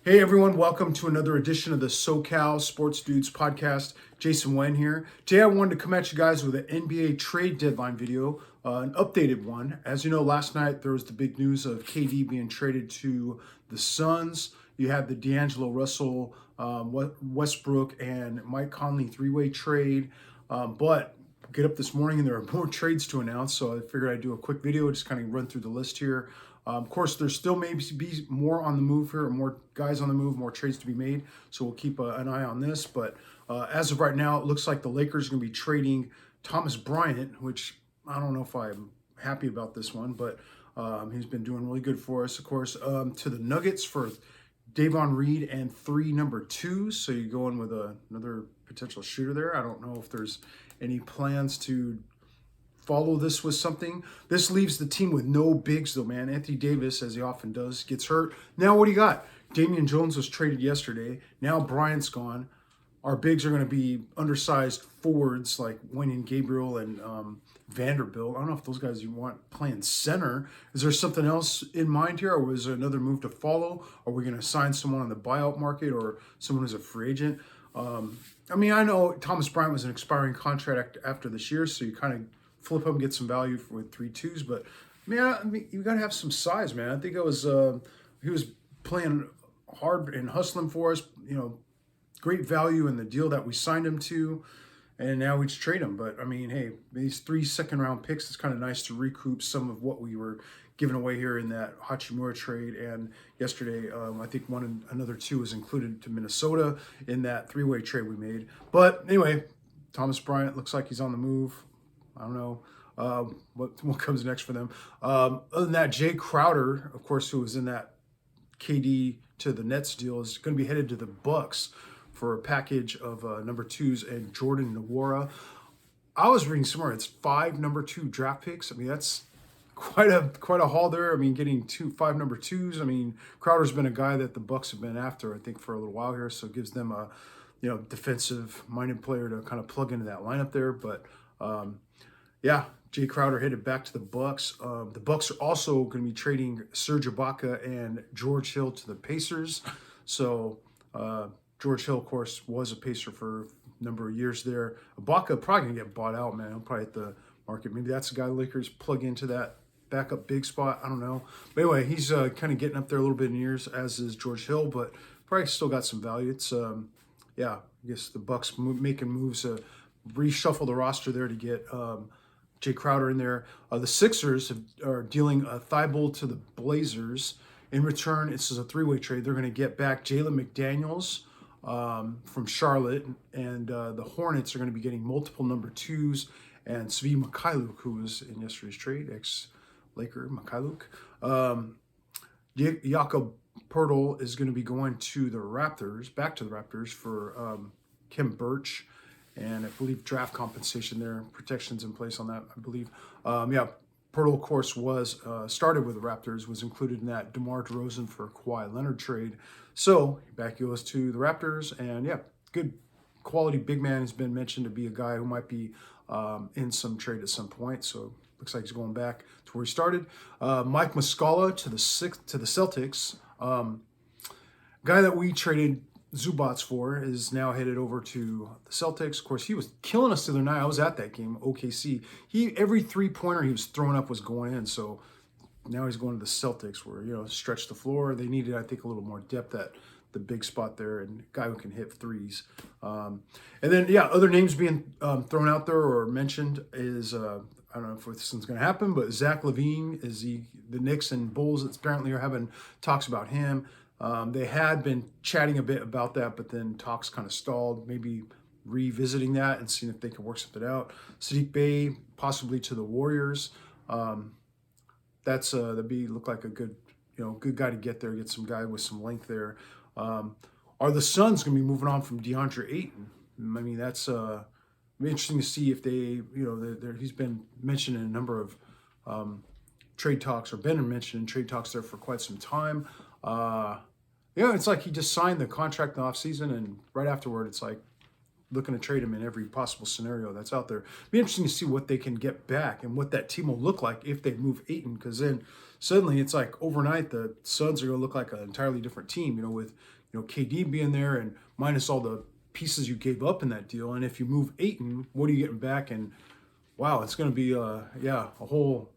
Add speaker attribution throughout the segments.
Speaker 1: Hey everyone, welcome to another edition of the SoCal Sports Dudes podcast. Jason Wen here. Today I wanted to come at you guys with an NBA trade deadline video, an updated one. As you know, last night there was the big news of KD being traded to the Suns. You had the D'Angelo Russell, Westbrook, and Mike Conley three-way trade. But get up this morning and there are more trades to announce, so I figured I'd do a quick video, just kind of run through the list here. Of course, there's still maybe be more on the move here, more guys on the move, more trades to be made. So we'll keep an eye on this. But as of right now, it looks like the Lakers are going to be trading Thomas Bryant, which I don't know if I'm happy about this one, but he's been doing really good for us, of course, to the Nuggets for Davon Reed and 3 number 2s. So you go in with another potential shooter there. I don't know if there's any plans to follow this with something. This leaves the team with no bigs though, man. Anthony Davis, as he often does, gets hurt. Now what do you got? Damian Jones was traded yesterday. Now Bryant's gone. Our bigs are going to be undersized forwards like Wenyen Gabriel and Vanderbilt. I don't know if those guys you want playing center. Is there something else in mind here, or was there another move to follow? Are we going to sign someone on the buyout market or someone who's a free agent? I mean, I know Thomas Bryant was an expiring contract after this year, so you kind of flip him, get some value with 3-2s. But man, I mean, you got to have some size, man. I think it was he was playing hard and hustling for us. Great value in the deal that we signed him to, and now we just trade him. But I mean, hey, these 3 second-round picks, it's kind of nice to recoup some of what we were giving away here in that Hachimura trade. And yesterday, I think another 2 was included to Minnesota in that 3-way trade we made. But anyway, Thomas Bryant looks like he's on the move. I don't know what comes next for them. Other than that, Jay Crowder, of course, who was in that KD to the Nets deal, is going to be headed to the Bucks for a package of number 2s and Jordan Nwora. I was reading somewhere it's 5 number 2 draft picks. I mean, that's quite a haul there. I mean, getting 5 number 2s. I mean, Crowder's been a guy that the Bucks have been after, I think, for a little while here. So it gives them a defensive-minded player to kind of plug into that lineup there. But yeah, Jay Crowder headed back to the Bucks. The Bucks are also going to be trading Serge Ibaka and George Hill to the Pacers. So George Hill, of course, was a Pacer for a number of years there. Ibaka probably going to get bought out, man. He'll probably hit the market. Maybe that's the guy the Lakers plug into that backup big spot. I don't know. But anyway, he's kind of getting up there a little bit in years, as is George Hill, but probably still got some value. It's, yeah, I guess the Bucks making moves to reshuffle the roster there to get Jay Crowder in there. The Sixers are dealing Thibault to the Blazers. In return, this is a 3-way trade. They're going to get back Jalen McDaniels from Charlotte, and the Hornets are going to be getting multiple number 2s and Svi Mikhailuk, who was in yesterday's trade, ex-Laker Mikhailuk. Jakob Poeltl is going to be going to the Raptors, back to the Raptors for Khem Birch. And I believe draft compensation there, protections in place on that, I believe. Yeah, Poeltl, of course, was started with the Raptors, was included in that DeMar DeRozan for Kawhi Leonard trade. So back he goes to the Raptors, and yeah, good quality big man has been mentioned to be a guy who might be in some trade at some point. So looks like he's going back to where he started. Mike Muscala to the Celtics. Guy that we traded Zubats for is now headed over to the Celtics. Of course, he was killing us the other night. I was at that game, OKC. Every 3-pointer he was throwing up was going in. So now he's going to the Celtics, where stretch the floor. They needed, I think, a little more depth at the big spot there, and a guy who can hit threes. And then yeah, other names being thrown out there or mentioned is I don't know if this one's going to happen, but Zach LaVine the Knicks and Bulls apparently are having talks about him. They had been chatting a bit about that, but then talks kind of stalled, maybe revisiting that and seeing if they can work something out. Sadiq Bey, possibly to the Warriors. That'd look like a good guy to get there, get some guy with some length there. Are the Suns going to be moving on from DeAndre Ayton? I mean, that's be interesting to see if they, he's been mentioned in a number of trade talks, or been mentioned in trade talks there for quite some time. It's like he just signed the contract in the offseason, and right afterward, it's like looking to trade him in every possible scenario that's out there. Be interesting to see what they can get back and what that team will look like if they move Ayton, because then suddenly it's like overnight the Suns are going to look like an entirely different team, with KD being there and minus all the pieces you gave up in that deal. And if you move Ayton, what are you getting back? And wow, it's going to be a whole,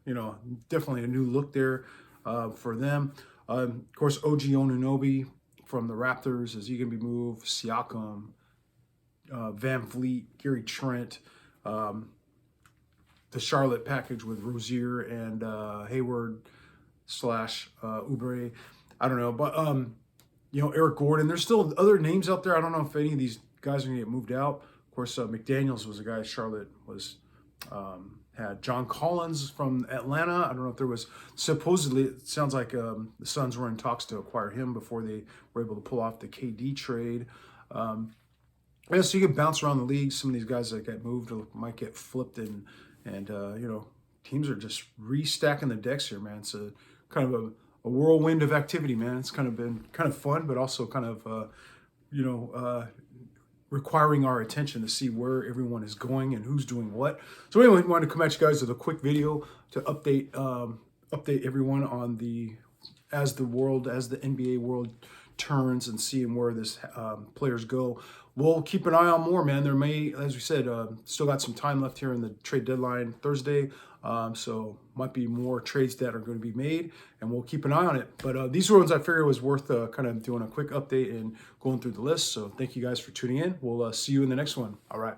Speaker 1: definitely a new look there for them. Of course, OG Anunoby from the Raptors, is he going to be moved? Siakam, Van Vliet, Gary Trent, the Charlotte package with Rozier and Hayward / Oubre. I don't know, but Eric Gordon. There's still other names out there. I don't know if any of these guys are going to get moved out. Of course, McDaniels was a guy Charlotte was had. John Collins from Atlanta. I don't know if there was, supposedly it sounds like the Suns were in talks to acquire him before they were able to pull off the KD trade. Yeah, so you can bounce around the league. Some of these guys that get moved might get flipped, and teams are just restacking the decks here, man. It's a kind of a whirlwind of activity, man. It's kind of been kind of fun, but also kind of requiring our attention to see where everyone is going and who's doing what. So anyway, I wanted to come at you guys with a quick video to update everyone on as the NBA world turns and seeing where this players go. We'll keep an eye on more, man. There may, as we said, still got some time left here in the trade deadline Thursday. So might be more trades that are going to be made, and we'll keep an eye on it. But these were ones I figured was worth kind of doing a quick update and going through the list. So thank you guys for tuning in. We'll see you in the next one. All right.